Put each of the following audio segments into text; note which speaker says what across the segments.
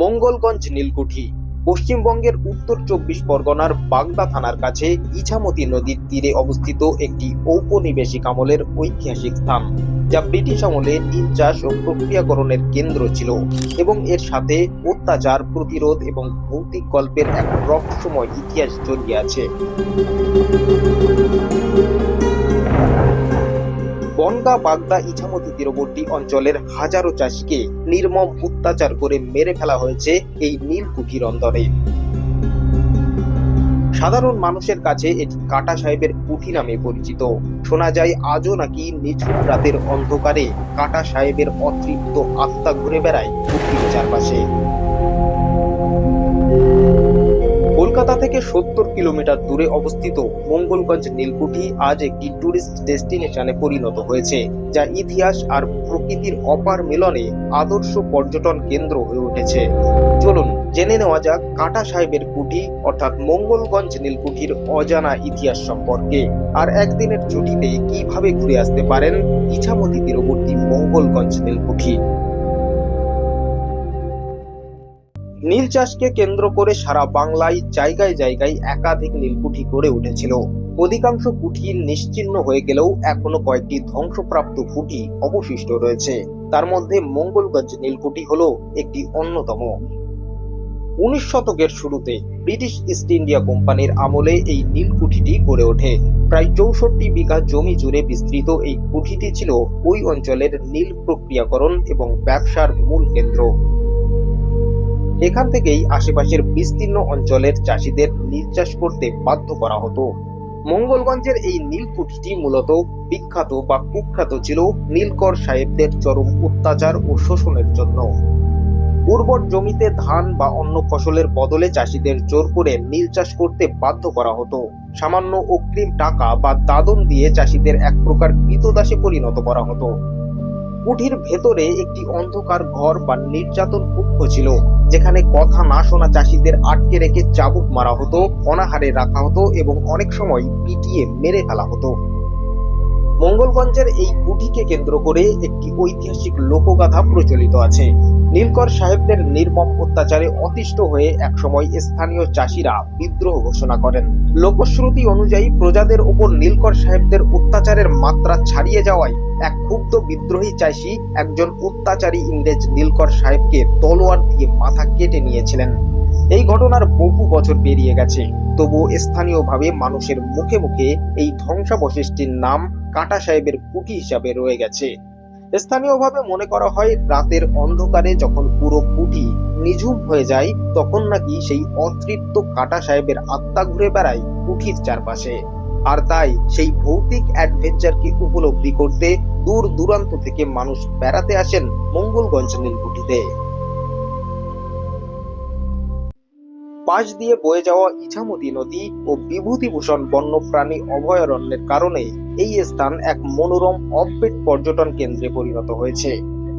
Speaker 1: মঙ্গলগঞ্জ নীলকুঠি পশ্চিমবঙ্গের উত্তর ২৪ পরগনার বাগদা থানার কাছে ইছামতি নদীর তীরে অবস্থিত একটি ঔপনিবেশিক আমলের ঐতিহাসিক স্থান, যা ব্রিটিশ আমলে নীল চাষ ও প্রক্রিয়াকরণের কেন্দ্র ছিল এবং এর সাথে অত্যাচার প্রতিরোধ এবং ভৌতিক গল্পের এক রহস্যময় ইতিহাস জড়িয়ে আছে। বনগাঁ বাগদা ইছামতি তীরবর্তী অঞ্চলের হাজারো চাষিকে নির্মম অত্যাচার করে মেরে ফেলা হয়েছে এই নীলকুঠির অন্দরে। সাধারণ মানুষের কাছে এটি কাটা সাহেবের কুঠি নামে পরিচিত। শোনা যায় আজও নাকি নিঝুম রাতের অন্ধকারে কাটা সাহেবের অতৃপ্ত আত্মা ঘুরে বেড়ায় কুঠির চারপাশে। কলকাতা থেকে ৭০ কিলোমিটার দূরে অবস্থিত মঙ্গলগঞ্জ নীলকুঠি আজ একটি টুরিস্ট ডেস্টিনেশনে পরিণত হয়েছে, যা ইতিহাস আর প্রকৃতির অপার মিলনে আদর্শ পর্যটন কেন্দ্র হয়ে উঠেছে। চলুন জেনে নেওয়া যাক কাটা সাহেবের কুঠি অর্থাৎ মঙ্গলগঞ্জ নীলকুঠির অজানা ইতিহাস সম্পর্কে, আর একদিনের ছুটিতে কিভাবে ঘুরে আসতে পারেন ইছামতি তীরবর্তী মঙ্গলগঞ্জ নীলকুঠি। নীল চাষকে কেন্দ্র করে সারা বাংলায় জায়গায় জায়গায় একাধিক নীলকুঠি গড়ে উঠেছিল। অধিকাংশ কুঠি নিশ্চিহ্ন হয়ে গেলেও এখনো কয়েকটি ধ্বংসপ্রাপ্ত কুঠি অবশিষ্ট রয়েছে। তার মধ্যে মঙ্গলগঞ্জ নীলকুঠি হলো একটি অন্যতম। ১৯ শতকের শুরুতে ব্রিটিশ ইস্ট ইন্ডিয়া কোম্পানির আমলে এই নীলকুঠিটি গড়ে ওঠে। প্রায় ৬৪ বিঘা জমি জুড়ে বিস্তৃত এই কুঠিটি ছিল ওই অঞ্চলের নীল প্রক্রিয়াকরণ এবং ব্যবসার মূল কেন্দ্র। এখান থেকেই আশেপাশের বিস্তীর্ণ অঞ্চলের চাষিদের নীল চাষ করতে বাধ্য করা হতো। মঙ্গলগঞ্জের এই নীলকুঠিটি মূলত বিখ্যাত বা কুখ্যাত ছিল নীলকর সাহেবদের চরম অত্যাচার ও শোষণের জন্য। উর্বর জমিতে ধান বা অন্য ফসলের বদলে চাষিদের জোর করে নীল চাষ করতে বাধ্য করা হতো। সামান্য অগ্রিম টাকা বা দাদন দিয়ে চাষিদের এক প্রকার ক্রীতদাসে পরিণত করা হতো। কুঠির ভেতরে একটি অন্ধকার ঘর বা নির্যাতন কক্ষ ছিল, যেখানে কথা না শোনা চাষিদের আটকে রেখে চাবুক মারা হতো, অনাহারে রাখা হতো এবং অনেক সময় পিটিয়ে মেরে ফেলা হতো। মঙ্গলগঞ্জের এই কুঠিকে কেন্দ্র করে একটি ঐতিহাসিক লোকগাথা প্রচলিত আছে। নীলকর সাহেবদের নির্মম অত্যাচারে অতিষ্ঠ হয়ে একসময় স্থানীয় চাষিরা বিদ্রোহ ঘোষণা করেন। লোকশ্রুতি অনুযায়ী প্রজাদের উপর নীলকর সাহেবদের অত্যাচারের মাত্রা ছাড়িয়ে যাওয়ায় এক ক্ষুব্ধ বিদ্রোহী চাষি একজন অত্যাচারী ইংরেজ নীলকর সাহেবকে তলোয়ার দিয়ে মাথা কেটে নিয়েছিলেন। এই ঘটনার বহু বছর পেরিয়ে গেছে, তবুও স্থানীয়ভাবে মানুষের মুখে মুখে এই ধ্বংসাবশেষটির নাম কাটা সাহেবের কুঠি হিসাবে রয়ে গেছে। স্থানীয়ভাবে মনে করা হয় রাতের অন্ধকারে যখন পুরো কুঠি নিঝুম হয়ে যায়, তখন নাকি সেই অতৃপ্ত কাটা সাহেবের আত্মা ঘুরে বেড়ায় কুঠির চারপাশে। আর তাই সেই ভৌতিক অ্যাডভেঞ্চারকে উপলব্ধি করতে দূর দূরান্ত থেকে মানুষ বেড়াতে আসেন মঙ্গলগঞ্জ নীলকুঠিতে। পাশ দিয়ে বয়ে যাওয়া ইছামতি নদী ও বিভূতিভূষণ বন্যপ্রাণী অভয়ারণ্যের কারণে এই স্থান এক মনোরম অফবিট পর্যটন কেন্দ্রে পরিণত হয়েছে।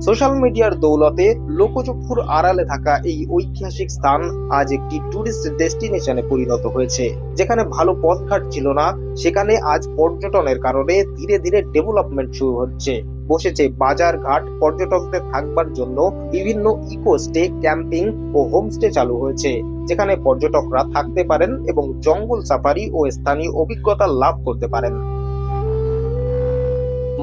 Speaker 1: সোশ্যাল মিডিয়ার দৌলতে লোকচক্ষুর আড়ালে থাকা এই ঐতিহাসিক স্থান আজ একটি টুরিস্ট ডেস্টিনেশনে পরিণত হয়েছে। যেখানে ভালো পথঘাট ছিল না, সেখানে আজ পর্যটনের কারণে ধীরে ধীরে ডেভেলপমেন্ট শুরু হচ্ছে। বসেছে বাজার ঘাট, পর্যটকদের থাকবার জন্য বিভিন্ন ইকো স্টে, ক্যাম্পিং ও হোমস্টে চালু হয়েছে, যেখানে পর্যটকরা থাকতে পারেন এবং জঙ্গল সাফারি ও স্থানীয় অভিজ্ঞতা লাভ করতে পারেন।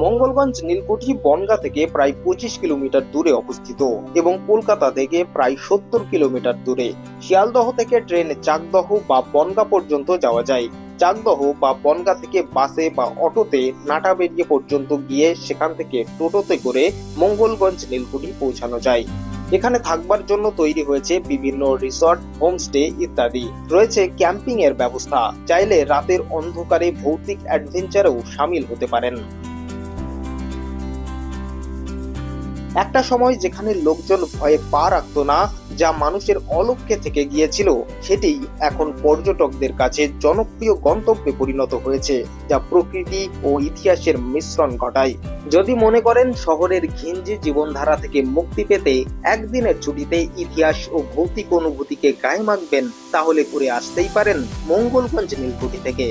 Speaker 1: মঙ্গলগঞ্জ নীলকুঠি বনগাঁ থেকে প্রায় ২৫ কিলোমিটার দূরে অবস্থিত এবং কলকাতা থেকে প্রায় ৭০ কিলোমিটার দূরে। শিয়ালদহ থেকে ট্রেনে চাকদহ বা বনগাঁ পর্যন্ত যাওয়া যায়। চাকদহ বা বনগাঁ থেকে বাসে বা অটোতে নাটাবেড়িয়া পর্যন্ত গিয়ে সেখান থেকে টোটোতে করে মঙ্গলগঞ্জ নীলকুঠি পৌঁছানো যায়। এখানে থাকবার জন্য তৈরি হয়েছে বিভিন্ন রিসর্ট, হোমস্টে ইত্যাদি। রয়েছে ক্যাম্পিং এর ব্যবস্থা। চাইলে রাতের অন্ধকারে ভৌতিক অ্যাডভেঞ্চারেও শামিল হতে পারেন। একটা সময় যেখানে লোকজন ভয়ে পা রাখতো না, যা মানুষের অলক্ষ্যে থেকে গিয়েছিল, সেটি এখন পর্যটকদের কাছে জনপ্রিয় গন্তব্যে পরিণত হয়েছে, যা প্রকৃতি ও ইতিহাসের মিশ্রণ ঘটায়। যদি মনে করেন শহরের ঘিঞ্জি জীবনধারা থেকে মুক্তি পেতে একদিনের ছুটিতে ইতিহাস ও ভৌতিক অনুভূতিকে গায়ে মাখবেন, তাহলে ঘুরে আসতেই পারেন মঙ্গলগঞ্জ নীলকুঠি থেকে।